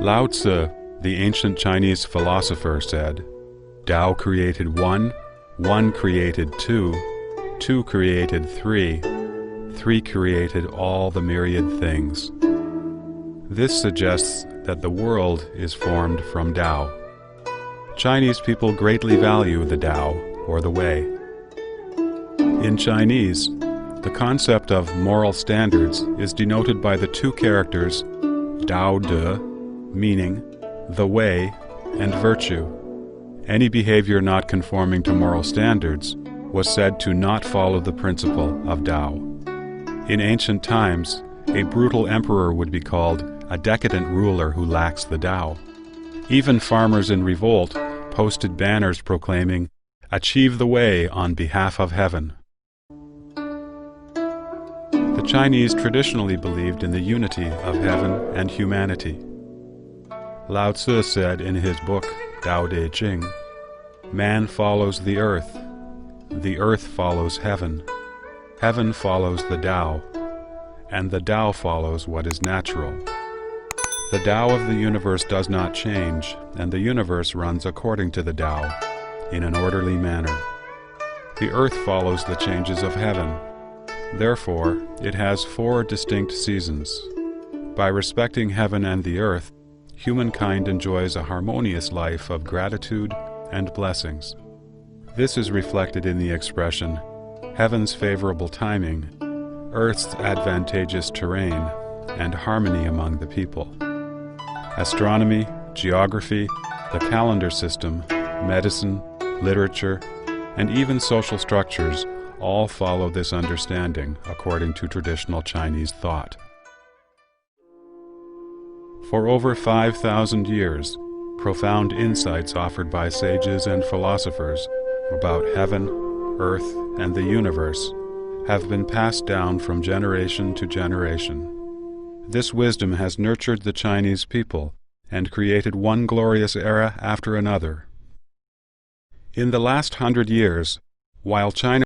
Lao Tzu, the ancient Chinese philosopher, said, "Tao created one, one created two, two created three, three created all the myriad things." This suggests that the world is formed from Tao. Chinese people greatly value the Tao, or the Way. In Chinese, the concept of moral standards is denoted by the two characters Dao De, meaning the way, and virtue. Any behavior not conforming to moral standards was said to not follow the principle of Tao. In ancient times, a brutal emperor would be called a decadent ruler who lacks the Tao. Even farmers in revolt posted banners proclaiming, "Achieve the way on behalf of heaven." The Chinese traditionally believed in the unity of heaven and humanity. Lao Tzu said in his book, Tao Te Ching, "Man follows the earth follows heaven, heaven follows the Tao, and the Tao follows what is natural. The Tao of the universe does not change, and the universe runs according to the Tao, in an orderly manner. The earth follows the changes of heaven. Therefore, it has 4 distinct seasons. By respecting heaven and the earth, humankind enjoys a harmonious life of gratitude and blessings. This is reflected in the expression, heaven's favorable timing, earth's advantageous terrain, and harmony among the people." Astronomy, geography, the calendar system, medicine, literature, and even social structures all follow this understanding according to traditional Chinese thought. For over 5,000 years, profound insights offered by sages and philosophers about heaven, earth, and the universe have been passed down from generation to generation. This wisdom has nurtured the Chinese people and created one glorious era after another. In the last 100 years, while China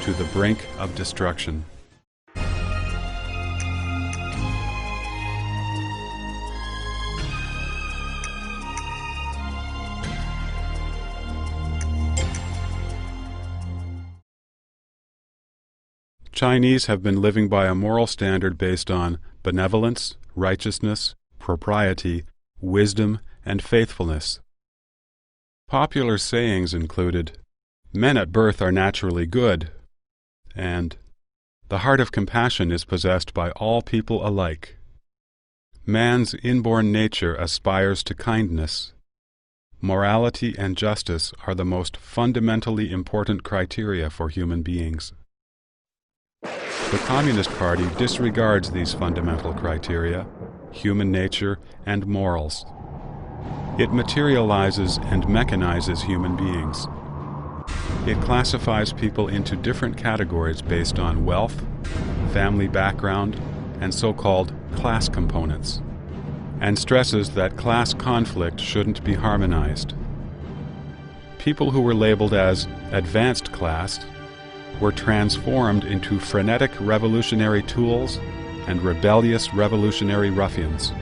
to the brink of destruction. Chinese have been living by a moral standard based on benevolence, righteousness, propriety, wisdom, and faithfulness. Popular sayings included, "Men at birth are naturally good," and "The heart of compassion is possessed by all people alike." Man's inborn nature aspires to kindness. Morality and justice are the most fundamentally important criteria for human beings. The Communist Party disregards these fundamental criteria, human nature, and morals. It materializes and mechanizes human beings. It classifies people into different categories based on wealth, family background, and so-called class components, and stresses that class conflict shouldn't be harmonized. People who were labeled as advanced class were transformed into frenetic revolutionary tools and rebellious revolutionary ruffians.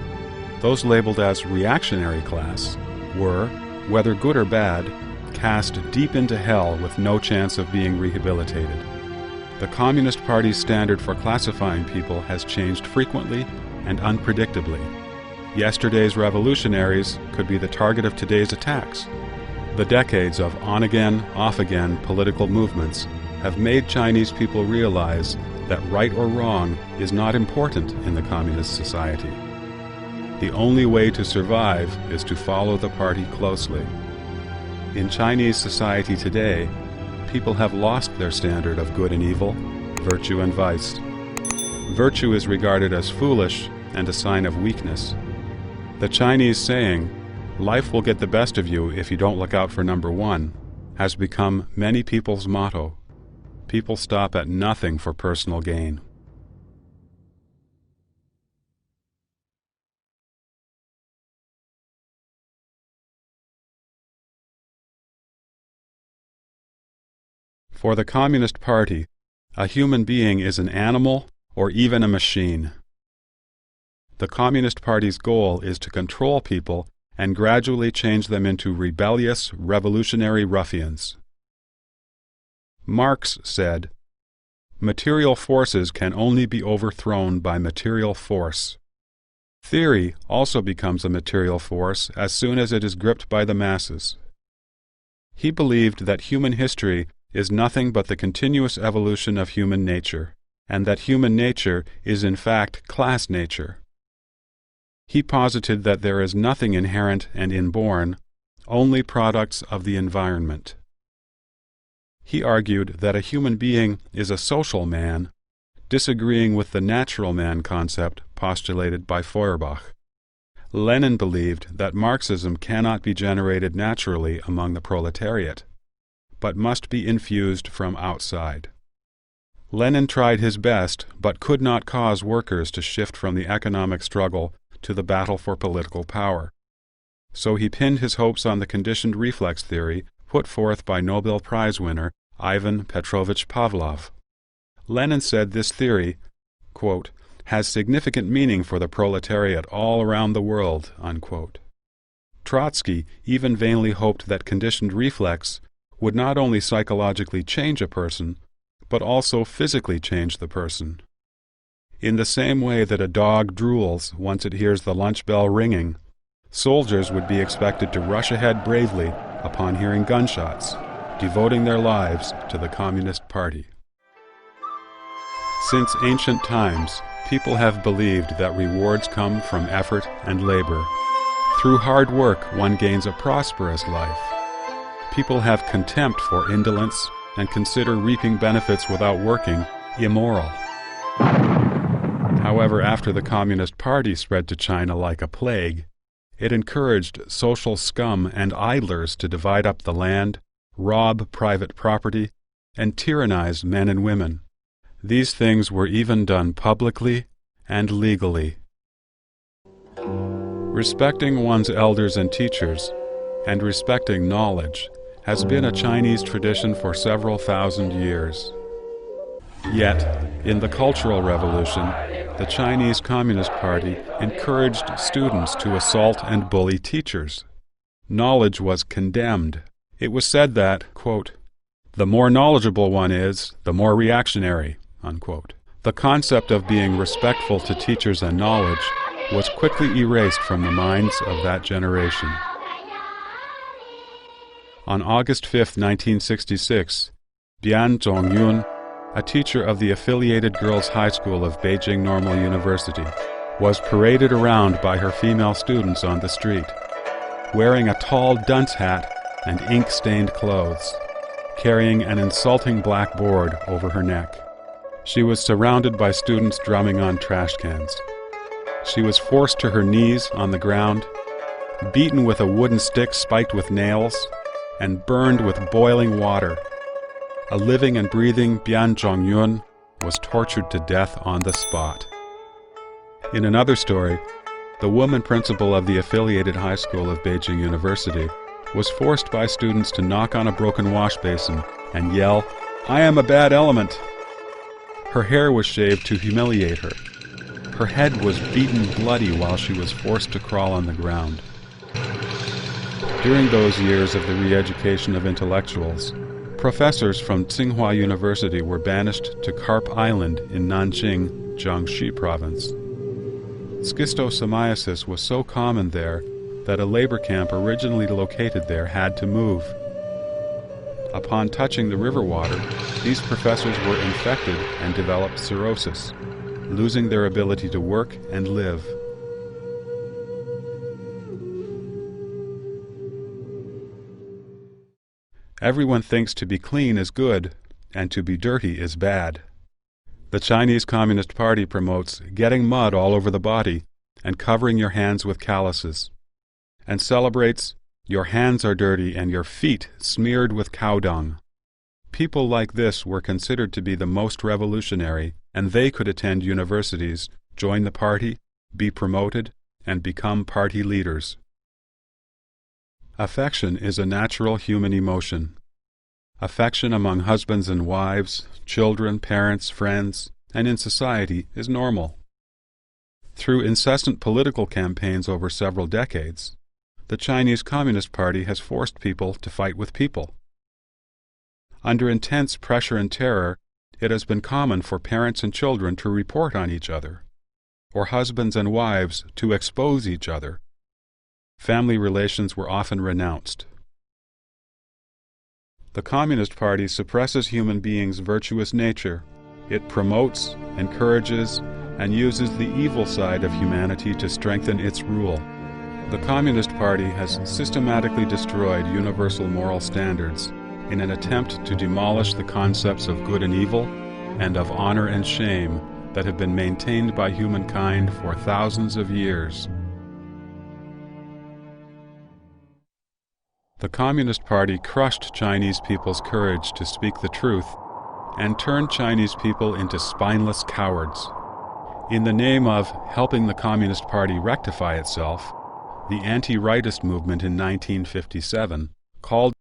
Those labeled as reactionary class were, whether good or bad, cast deep into hell with no chance of being rehabilitated. The Communist Party's standard for classifying people has changed frequently and unpredictably. Yesterday's revolutionaries could be the target of today's attacks. The decades of on-again, off-again political movements have made Chinese people realize that right or wrong is not important in the communist society. The only way to survive is to follow the party closely. In Chinese society today, people have lost their standard of good and evil, virtue and vice. Virtue is regarded as foolish and a sign of weakness. The Chinese saying, "Life will get the best of you if you don't look out for number one," has become many people's motto. People stop at nothing for personal gain. For the Communist Party, a human being is an animal or even a machine. The Communist Party's goal is to control people and gradually change them into rebellious, revolutionary ruffians. Marx said, "Material forces can only be overthrown by material force." Theory also becomes a material force as soon as it is gripped by the masses. He believed that human history is nothing but the continuous evolution of human nature, and that human nature is in fact class nature. He posited that there is nothing inherent and inborn, only products of the environment. He argued that a human being is a social man, disagreeing with the natural man concept postulated by Feuerbach. Lenin believed that Marxism cannot be generated naturally among the proletariat, but must be infused from outside. Lenin tried his best, but could not cause workers to shift from the economic struggle to the battle for political power. So he pinned his hopes on the conditioned reflex theory put forth by Nobel Prize winner Ivan Petrovich Pavlov. Lenin said this theory, quote, "has significant meaning for the proletariat all around the world," unquote. Trotsky even vainly hoped that conditioned reflex would not only psychologically change a person, but also physically change the person. In the same way that a dog drools once it hears the lunch bell ringing, soldiers would be expected to rush ahead bravely upon hearing gunshots, devoting their lives to the Communist Party. Since ancient times, people have believed that rewards come from effort and labor. Through hard work, one gains a prosperous life. People have contempt for indolence and consider reaping benefits without working immoral. However, after the Communist Party spread to China like a plague, it encouraged social scum and idlers to divide up the land, rob private property, and tyrannize men and women. These things were even done publicly and legally. Respecting one's elders and teachers, and respecting knowledge, has been a Chinese tradition for several thousand years. Yet, in the Cultural Revolution, the Chinese Communist Party encouraged students to assault and bully teachers. Knowledge was condemned. It was said that, quote, "the more knowledgeable one is, the more reactionary," unquote. The concept of being respectful to teachers and knowledge was quickly erased from the minds of that generation. On August 5, 1966, Bian Zhongyun, a teacher of the affiliated girls' high school of Beijing Normal University, was paraded around by her female students on the street, wearing a tall dunce hat and ink-stained clothes, carrying an insulting black board over her neck. She was surrounded by students drumming on trash cans. She was forced to her knees on the ground, beaten with a wooden stick spiked with nails, and burned with boiling water. A living and breathing Bian Zhongyun was tortured to death on the spot. In another story, the woman principal of the affiliated high school of Beijing University was forced by students to knock on a broken wash basin and yell, "I am a bad element." Her hair was shaved to humiliate her. Her head was beaten bloody while she was forced to crawl on the ground. During those years of the re-education of intellectuals, professors from Tsinghua University were banished to Carp Island in Nanjing, Jiangxi province. Schistosomiasis was so common there that a labor camp originally located there had to move. Upon touching the river water, these professors were infected and developed cirrhosis, losing their ability to work and live. Everyone thinks to be clean is good, and to be dirty is bad. The Chinese Communist Party promotes getting mud all over the body and covering your hands with calluses, and celebrates your hands are dirty and your feet smeared with cow dung. People like this were considered to be the most revolutionary, and they could attend universities, join the party, be promoted, and become party leaders. Affection is a natural human emotion. Affection among husbands and wives, children, parents, friends, and in society is normal. Through incessant political campaigns over several decades, the Chinese Communist Party has forced people to fight with people. Under intense pressure and terror, it has been common for parents and children to report on each other, or husbands and wives to expose each other. Family relations were often renounced. The Communist Party suppresses human beings' virtuous nature. It promotes, encourages, and uses the evil side of humanity to strengthen its rule. The Communist Party has systematically destroyed universal moral standards in an attempt to demolish the concepts of good and evil and of honor and shame that have been maintained by humankind for thousands of years. The Communist Party crushed Chinese people's courage to speak the truth and turned Chinese people into spineless cowards. In the name of helping the Communist Party rectify itself, the anti-rightist movement in 1957 called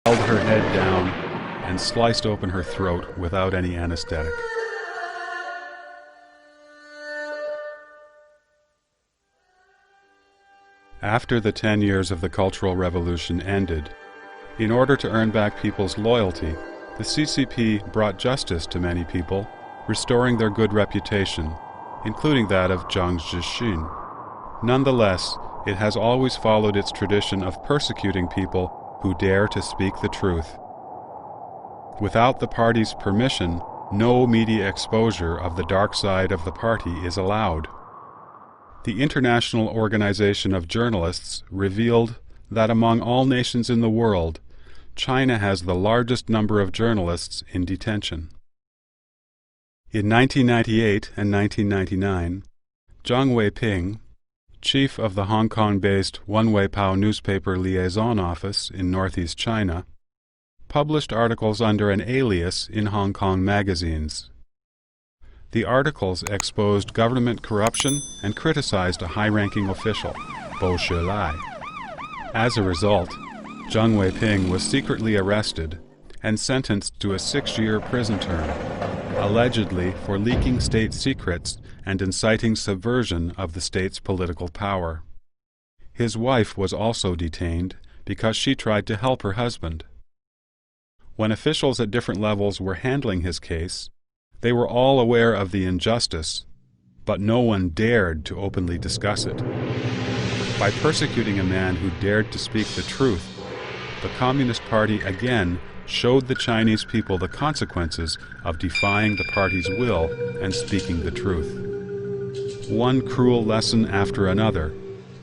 held her head down and sliced open her throat without any anesthetic. After the 10 years of the Cultural Revolution ended, in order to earn back people's loyalty, the CCP brought justice to many people, restoring their good reputation, including that of Jiang Zhixin. Nonetheless, it has always followed its tradition of persecuting people who dare to speak the truth. Without the party's permission, no media exposure of the dark side of the party is allowed. The International Organization of Journalists revealed that among all nations in the world, China has the largest number of journalists in detention. In 1998 and 1999, Zhang Weiping, chief of the Hong Kong-based Wenweipao newspaper liaison office in northeast China, published articles under an alias in Hong Kong magazines. The articles exposed government corruption and criticized a high-ranking official, Bo Shilai. As a result, Zhang Weiping was secretly arrested and sentenced to a 6-year prison term, allegedly for leaking state secrets and inciting subversion of the state's political power. His wife was also detained because she tried to help her husband. When officials at different levels were handling his case, they were all aware of the injustice, but no one dared to openly discuss it. By persecuting a man who dared to speak the truth, the Communist Party again showed the Chinese people the consequences of defying the party's will and speaking the truth. One cruel lesson after another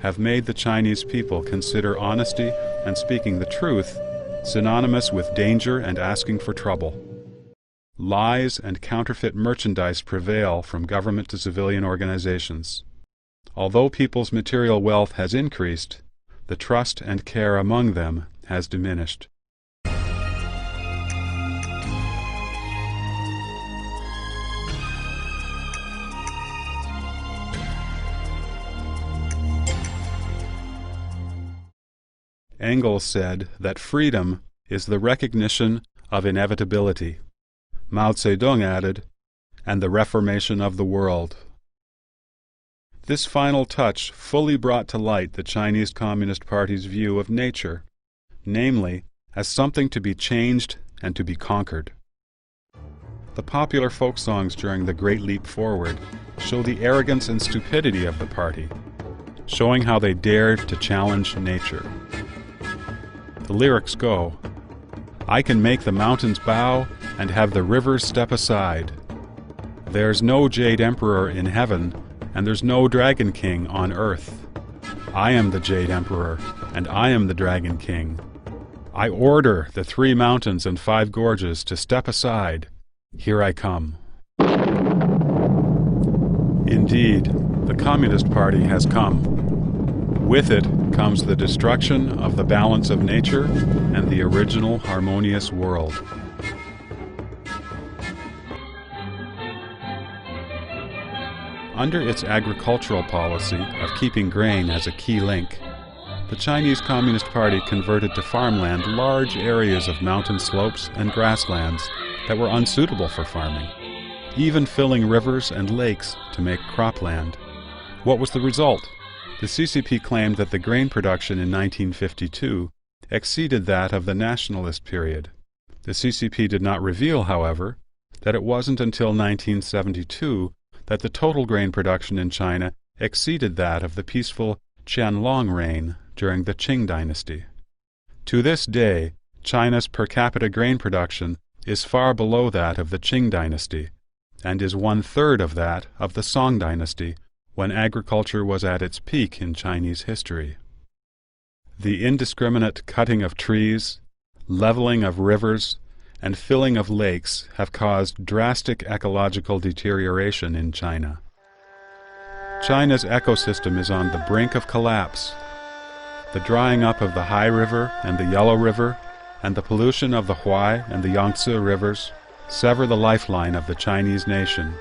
have made the Chinese people consider honesty and speaking the truth synonymous with danger and asking for trouble. lies and counterfeit merchandise prevail from government to civilian organizations. Although people's material wealth has increased, the trust and care among them has diminished. Engels said that freedom is the recognition of inevitability. Mao Zedong added, and the reformation of the world. This final touch fully brought to light the Chinese Communist Party's view of nature, namely, as something to be changed and to be conquered. The popular folk songs during the Great Leap Forward show the arrogance and stupidity of the party, showing how they dared to challenge nature. The lyrics go, "I can make the mountains bow and have the rivers step aside. There's no Jade Emperor in heaven, and there's no Dragon King on earth. I am the Jade Emperor, and I am the Dragon King. I order the 3 mountains and 5 gorges to step aside. Here I come." Indeed, the Communist Party has come. With it comes the destruction of the balance of nature and the original harmonious world. Under its agricultural policy of keeping grain as a key link, the Chinese Communist Party converted to farmland large areas of mountain slopes and grasslands that were unsuitable for farming, even filling rivers and lakes to make cropland. What was the result? The CCP claimed that the grain production in 1952 exceeded that of the nationalist period. The CCP did not reveal, however, that it wasn't until 1972 that the total grain production in China exceeded that of the peaceful Qianlong reign during the Qing dynasty. To this day, China's per capita grain production is far below that of the Qing dynasty, and is 1/3 of that of the Song dynasty, when agriculture was at its peak in Chinese history. The indiscriminate cutting of trees, leveling of rivers, and filling of lakes have caused drastic ecological deterioration in China. China's ecosystem is on the brink of collapse. The drying up of the Hai River and the Yellow River, and the pollution of the Huai and the Yangtze rivers sever the lifeline of the Chinese nation.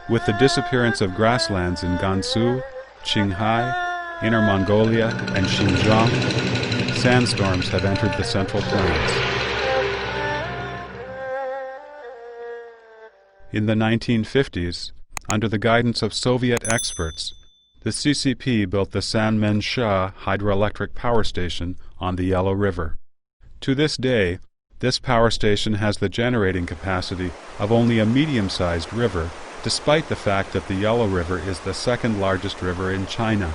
With the disappearance of grasslands in Gansu, Qinghai, Inner Mongolia, and Xinjiang, sandstorms have entered the Central Plains. In the 1950s, under the guidance of Soviet experts, the CCP built the Sanmenxia hydroelectric power station on the Yellow River. To this day, this power station has the generating capacity of only a medium-sized river, despite the fact that the Yellow River is the second largest river in China.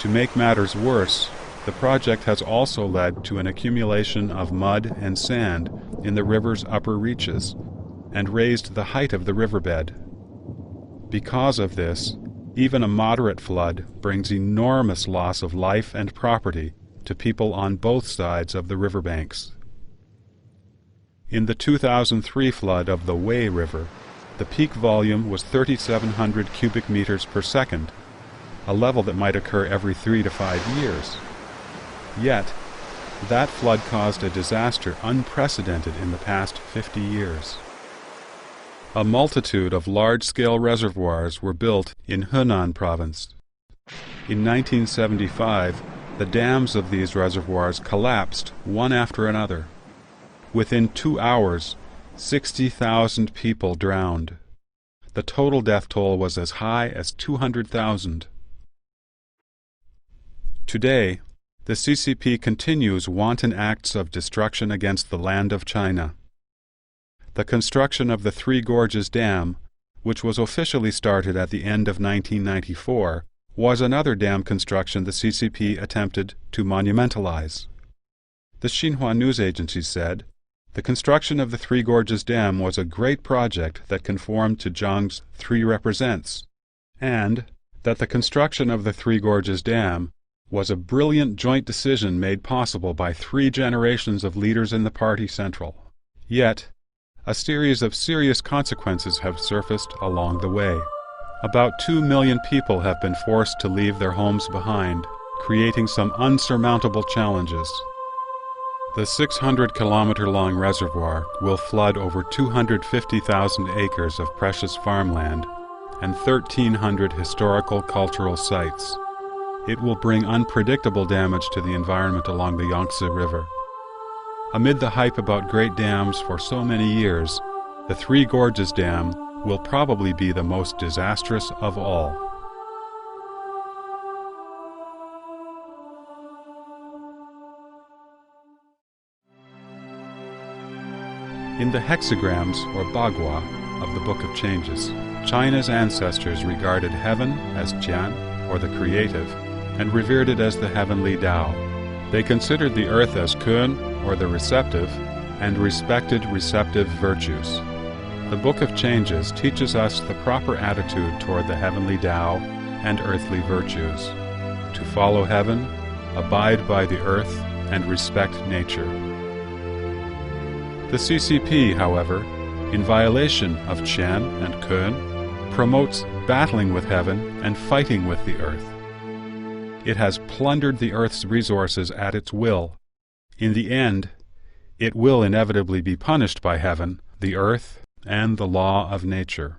To make matters worse, the project has also led to an accumulation of mud and sand in the river's upper reaches, and raised the height of the riverbed. Because of this, even a moderate flood brings enormous loss of life and property to people on both sides of the riverbanks. In the 2003 flood of the Wei River, the peak volume was 3,700 cubic meters per second, a level that might occur every 3 to 5 years. Yet, that flood caused a disaster unprecedented in the past 50 years. A multitude of large-scale reservoirs were built in Henan province. In 1975, the dams of these reservoirs collapsed one after another. Within 2 hours, 60,000 people drowned. The total death toll was as high as 200,000. Today, the CCP continues wanton acts of destruction against the land of China. The construction of the Three Gorges Dam, which was officially started at the end of 1994, was another dam construction the CCP attempted to monumentalize. The Xinhua news agency said, "The construction of the Three Gorges Dam was a great project that conformed to Zhang's Three Represents," and that the construction of the Three Gorges Dam was a brilliant joint decision made possible by 3 generations of leaders in the party central. Yet, a series of serious consequences have surfaced along the way. About 2 million people have been forced to leave their homes behind, creating some unsurmountable challenges. The 600-kilometer-long reservoir will flood over 250,000 acres of precious farmland and 1,300 historical cultural sites. It will bring unpredictable damage to the environment along the Yangtze River. Amid the hype about great dams for so many years, the Three Gorges Dam will probably be the most disastrous of all. In the hexagrams, or bagua, of the Book of Changes, China's ancestors regarded heaven as Jian, or the creative, and revered it as the heavenly Tao. They considered the earth as Kun, or the receptive, and respected receptive virtues. The Book of Changes teaches us the proper attitude toward the heavenly Tao and earthly virtues: to follow heaven, abide by the earth, and respect nature. The CCP, however, in violation of Qian and Kun, promotes battling with heaven and fighting with the earth. It has plundered the earth's resources at its will. In the end, it will inevitably be punished by heaven, the earth, and the law of nature.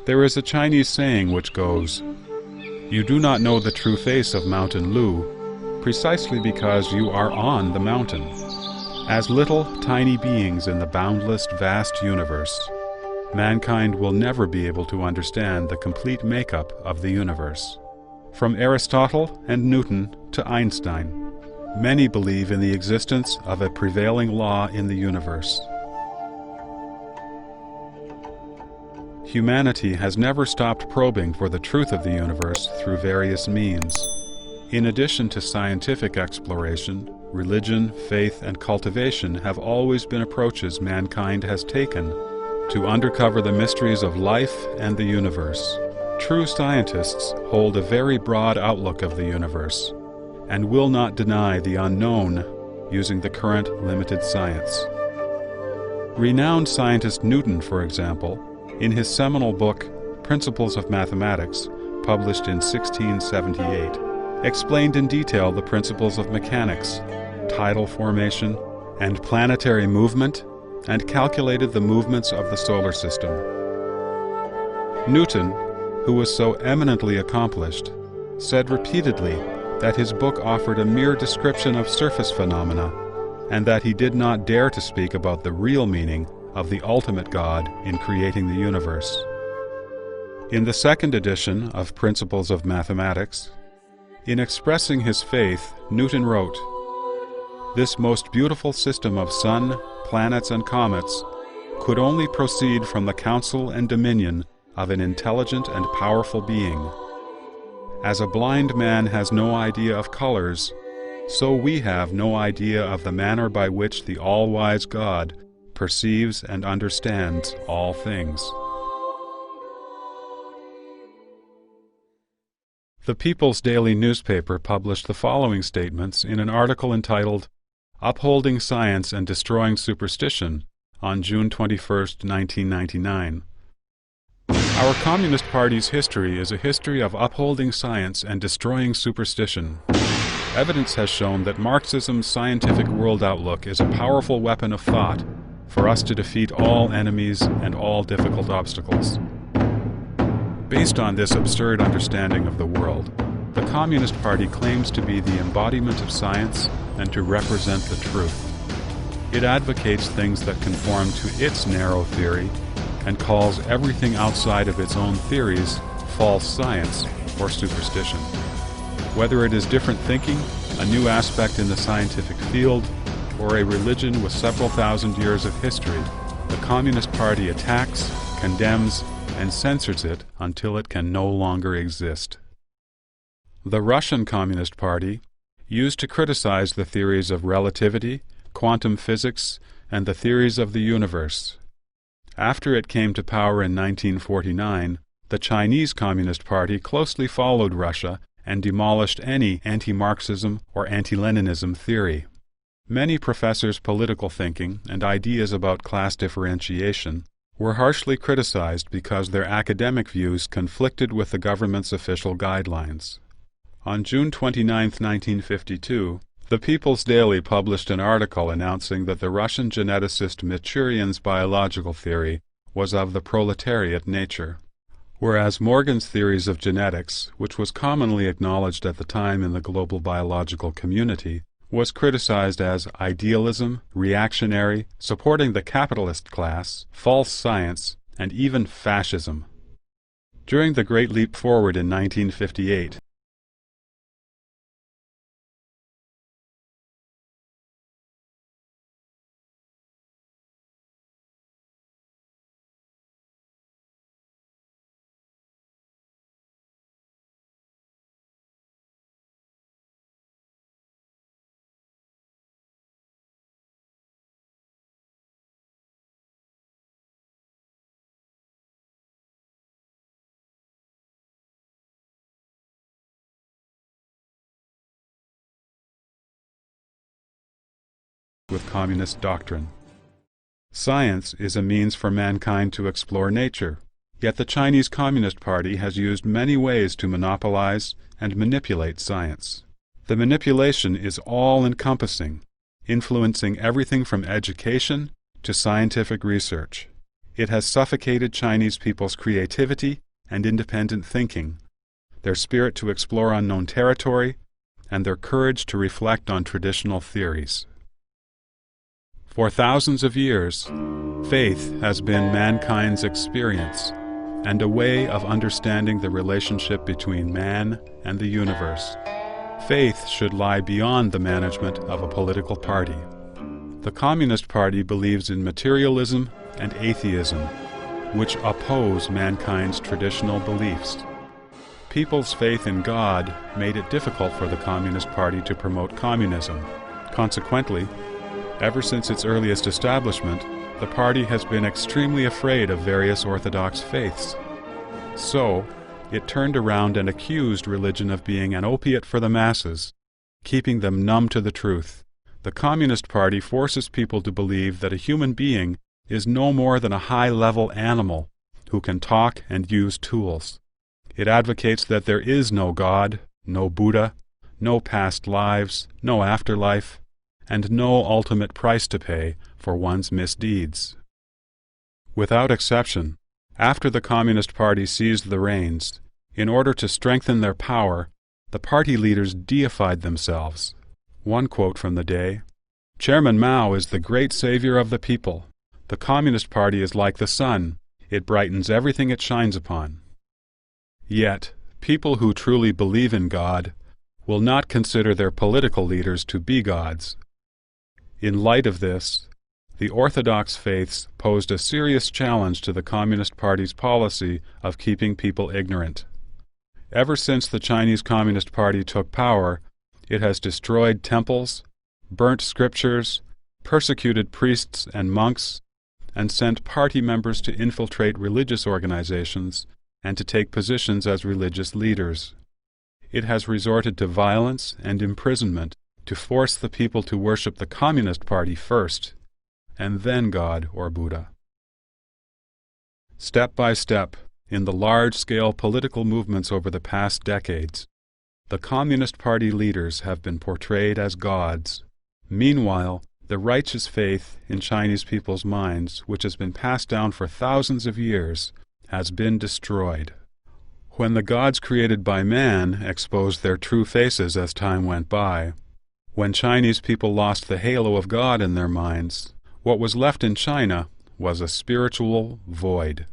There is a Chinese saying which goes, "You do not know the true face of Mountain Lu, precisely because you are on the mountain." As little, tiny beings in the boundless, vast universe, mankind will never be able to understand the complete makeup of the universe. From Aristotle and Newton to Einstein, many believe in the existence of a prevailing law in the universe. Humanity has never stopped probing for the truth of the universe through various means. In addition to scientific exploration, religion, faith, and cultivation have always been approaches mankind has taken to uncover the mysteries of life and the universe. True scientists hold a very broad outlook of the universe and will not deny the unknown using the current limited science. Renowned scientist Newton, for example, in his seminal book, Principles of Mathematics, published in 1678, explained in detail the principles of mechanics, tidal formation, and planetary movement, and calculated the movements of the solar system. Newton, who was so eminently accomplished, said repeatedly that his book offered a mere description of surface phenomena, and that he did not dare to speak about the real meaning of the ultimate God in creating the universe. In the second edition of Principles of Mathematics, in expressing his faith, Newton wrote, "This most beautiful system of sun, planets, and comets could only proceed from the counsel and dominion of an intelligent and powerful being. As a blind man has no idea of colors, so we have no idea of the manner by which the all-wise God perceives and understands all things." The People's Daily newspaper published the following statements in an article entitled "Upholding Science and Destroying Superstition" on June 21, 1999. Our Communist Party's history is a history of upholding science and destroying superstition. Evidence has shown that Marxism's scientific world outlook is a powerful weapon of thought for us to defeat all enemies and all difficult obstacles. Based on this absurd understanding of the world, the Communist Party claims to be the embodiment of science and to represent the truth. It advocates things that conform to its narrow theory and calls everything outside of its own theories false science or superstition. Whether it is different thinking, a new aspect in the scientific field, or a religion with several thousand years of history, the Communist Party attacks, condemns, and censors it until it can no longer exist. The Russian Communist Party used to criticize the theories of relativity, quantum physics, and the theories of the universe. After it came to power in 1949, the Chinese Communist Party closely followed Russia and demolished any anti-Marxism or anti-Leninism theory. Many professors' political thinking and ideas about class differentiation were harshly criticized because their academic views conflicted with the government's official guidelines. On June 29, 1952, the People's Daily published an article announcing that the Russian geneticist Michurian's biological theory was of the proletariat nature, whereas Morgan's theories of genetics, which was commonly acknowledged at the time in the global biological community, was criticized as idealism, reactionary, supporting the capitalist class, false science, and even fascism. During the Great Leap Forward in 1958, with communist doctrine. Science is a means for mankind to explore nature, yet the Chinese Communist Party has used many ways to monopolize and manipulate science. The manipulation is all-encompassing, influencing everything from education to scientific research. It has suffocated Chinese people's creativity and independent thinking, their spirit to explore unknown territory, and their courage to reflect on traditional theories. For thousands of years, faith has been mankind's experience and a way of understanding the relationship between man and the universe. Faith should lie beyond the management of a political party. The Communist Party believes in materialism and atheism, which oppose mankind's traditional beliefs. People's faith in God made it difficult for the Communist Party to promote communism. Consequently, ever since its earliest establishment, the party has been extremely afraid of various orthodox faiths. So, it turned around and accused religion of being an opiate for the masses, keeping them numb to the truth. The Communist Party forces people to believe that a human being is no more than a high-level animal who can talk and use tools. It advocates that there is no God, no Buddha, no past lives, no afterlife, and no ultimate price to pay for one's misdeeds. Without exception, after the Communist Party seized the reins, in order to strengthen their power, the party leaders deified themselves. One quote from the day, "Chairman Mao is the great savior of the people. The Communist Party is like the sun. It brightens everything it shines upon." Yet, people who truly believe in God will not consider their political leaders to be gods. In light of this, the orthodox faiths posed a serious challenge to the Communist Party's policy of keeping people ignorant. Ever since the Chinese Communist Party took power, it has destroyed temples, burnt scriptures, persecuted priests and monks, and sent party members to infiltrate religious organizations and to take positions as religious leaders. It has resorted to violence and imprisonment to force the people to worship the Communist Party first, and then God or Buddha. Step by step, in the large-scale political movements over the past decades, the Communist Party leaders have been portrayed as gods. Meanwhile, the righteous faith in Chinese people's minds, which has been passed down for thousands of years, has been destroyed. When the gods created by man exposed their true faces as time went by, when Chinese people lost the halo of God in their minds, what was left in China was a spiritual void.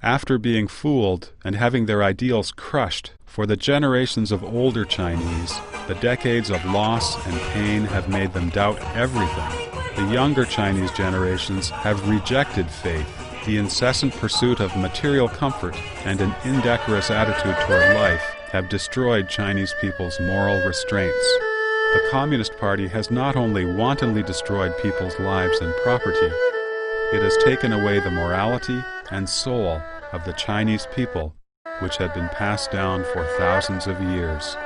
After being fooled and having their ideals crushed, for the generations of older Chinese, the decades of loss and pain have made them doubt everything. The younger Chinese generations have rejected faith. The incessant pursuit of material comfort and an indecorous attitude toward life have destroyed Chinese people's moral restraints. The Communist Party has not only wantonly destroyed people's lives and property, it has taken away the morality and soul of the Chinese people, which had been passed down for thousands of years.